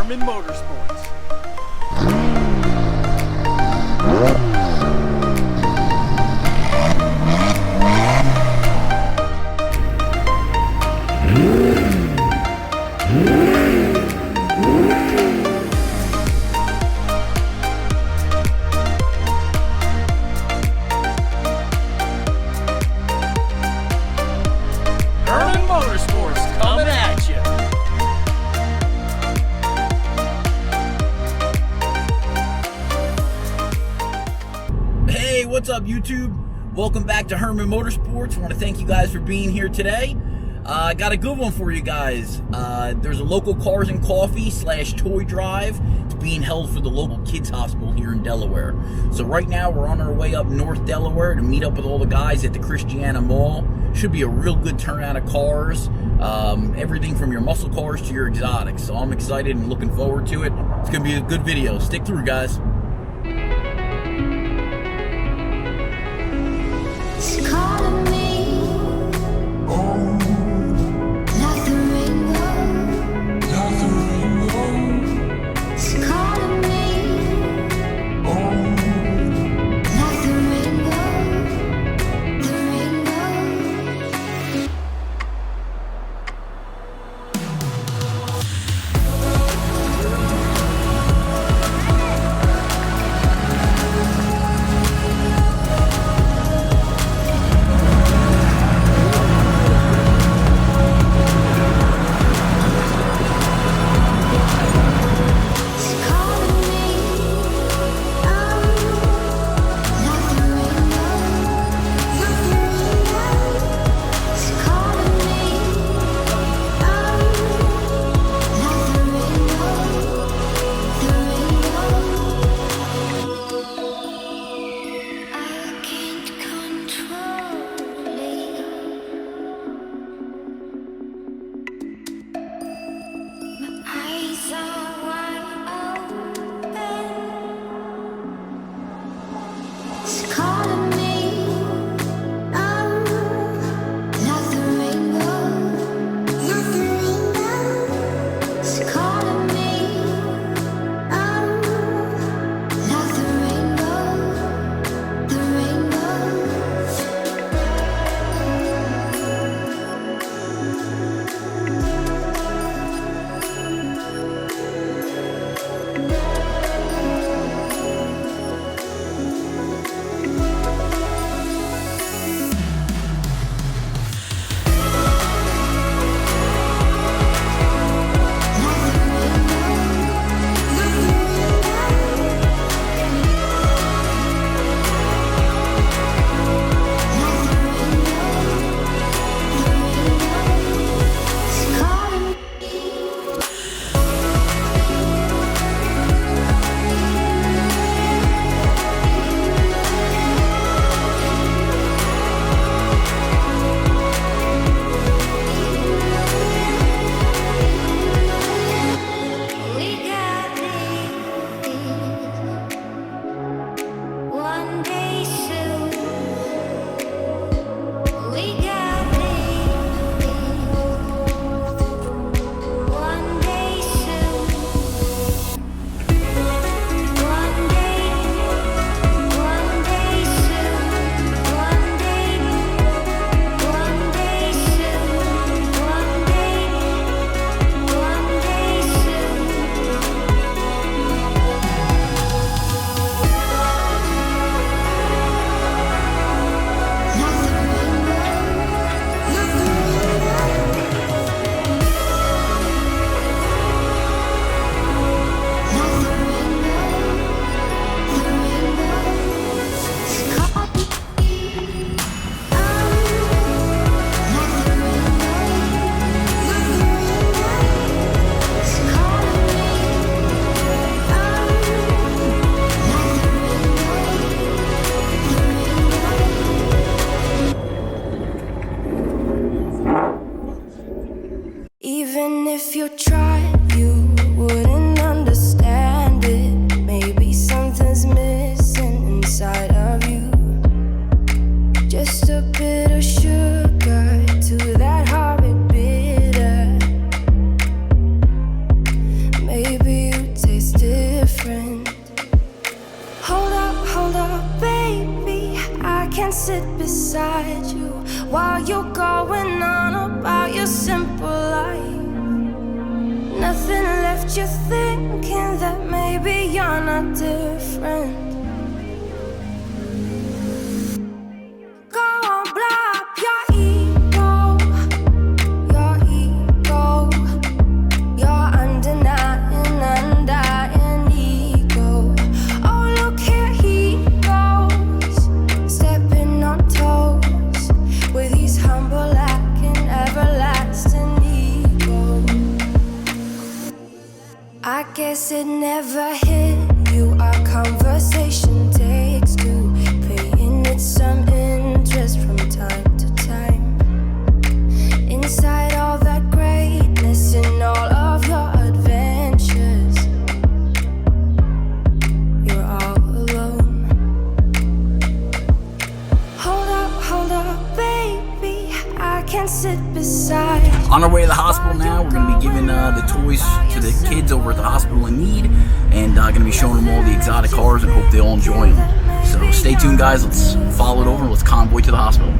Herman Motorsports. Herman Motorsports coming at you. Hey, what's up, YouTube? Welcome back to Herman Motorsports. I want to thank you guys for being here today. I got a good one for you guys. There's a local Cars and Coffee / toy drive. It's being held for the local kids hospital here in Delaware. So right now we're on our way up North Delaware to meet up with all the guys at the Christiana Mall. Should be a real good turnout of cars. Everything from your muscle cars to your exotics. So I'm excited and looking forward to it. It's going to be a good video. Stick through, guys. It's calling me, like the rainbow. It's calling me, like the rainbow. The rainbow. It's calling me, like the rainbow. It's calling me, like the rainbow. The rainbow. I can't control it. My eyes are wide open. It's calling me, like the rainbow. It's calling me, like the rainbow. The rainbow. It's calling me. We got this one day soon. We got this one day soon. One day soon. One day soon. One day soon. Like the rainbow. Like the rainbow. The rainbow. It's calling me, like the rainbow. It's calling me, even if you tried, you wouldn't understand it. Maybe something's missing inside of you. Just a bit of sugar to that horrid bitter. Maybe beside you while you're going on about your simple life. Nothing left you thinking that maybe you're not different. Go on, blow up your ego, your undenying, undying ego. Oh, look here he goes, stepping on toes with his humble lacking, everlasting ego. I guess it never hit you. Our conversation takes two, paying it some interest from time to time. Inside all that greatness and all of your adventures, you're all alone. Hold up, baby, I can sit beside you. On our way to the hospital now, we're going to be giving the toys to the kids over at the hospital in need, and going to be showing them all the exotic cars and hope they all enjoy them. So stay tuned, guys. Let's follow it over and let's convoy to the hospital.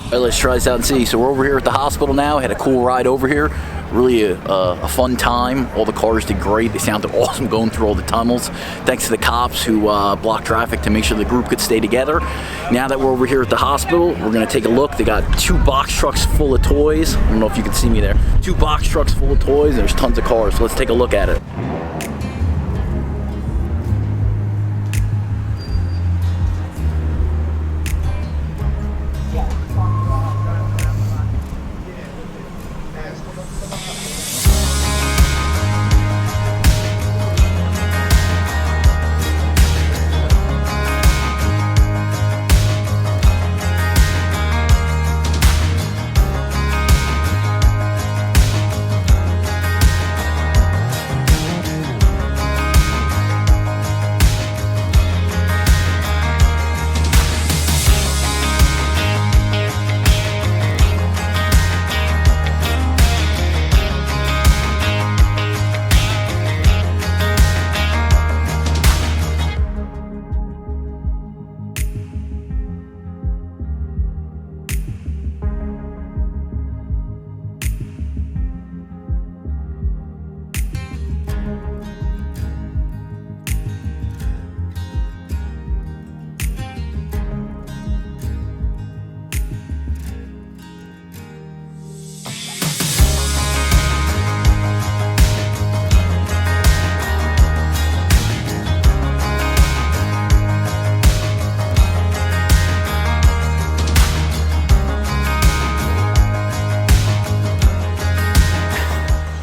All right, let's try this out and see. So we're over here at the hospital now. Had a cool ride over here. Really a fun time. All the cars did great. They sounded awesome going through all the tunnels. Thanks to the cops who blocked traffic to make sure the group could stay together. Now that we're over here at the hospital, we're gonna take a look. They got 2 box trucks full of toys. I don't know if you can see me there. 2 box trucks full of toys. There's tons of cars. So let's take a look at it.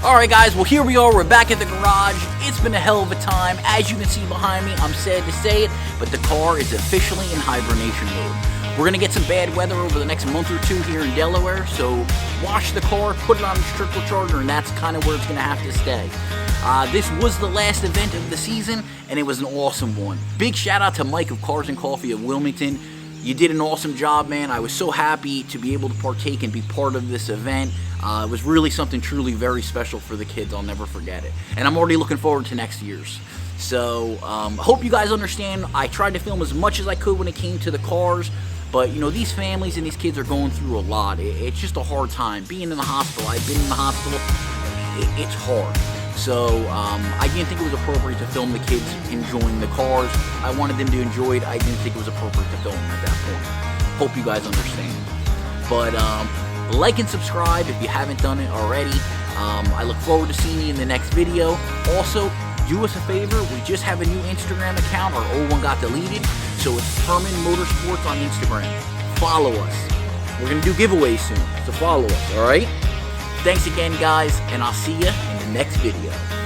Alright guys, well here we are, we're back at the garage. it's been a hell of a time. As you can see behind me, I'm sad to say it, but the car is officially in hibernation mode. We're going to get some bad weather over the next month or two here in Delaware, so wash the car, put it on the trickle charger, and that's kind of where it's going to have to stay. This was the last event of the season, and it was an awesome one. Big shout out to Mike of Cars and Coffee of Wilmington. You did an awesome job, man. I was so happy to be able to partake and be part of this event. It was really something truly very special for the kids. I'll never forget it. And I'm already looking forward to next year's. So, I hope you guys understand. I tried to film as much as I could when it came to the cars. But, you know, these families and these kids are going through a lot. It's just a hard time. Being in the hospital, I've been in the hospital. It's hard. So, I didn't think it was appropriate to film the kids enjoying the cars. I wanted them to enjoy it. I didn't think it was appropriate to film them at that point. Hope you guys understand. But, like and subscribe if you haven't done it already. I look forward to seeing you in the next video. Also, do us a favor. We just have a new Instagram account. Our old one got deleted. So it's Herman Motorsports on Instagram. Follow us. We're going to do giveaways soon. So follow us, alright? Thanks again, guys, and I'll see you in the next video.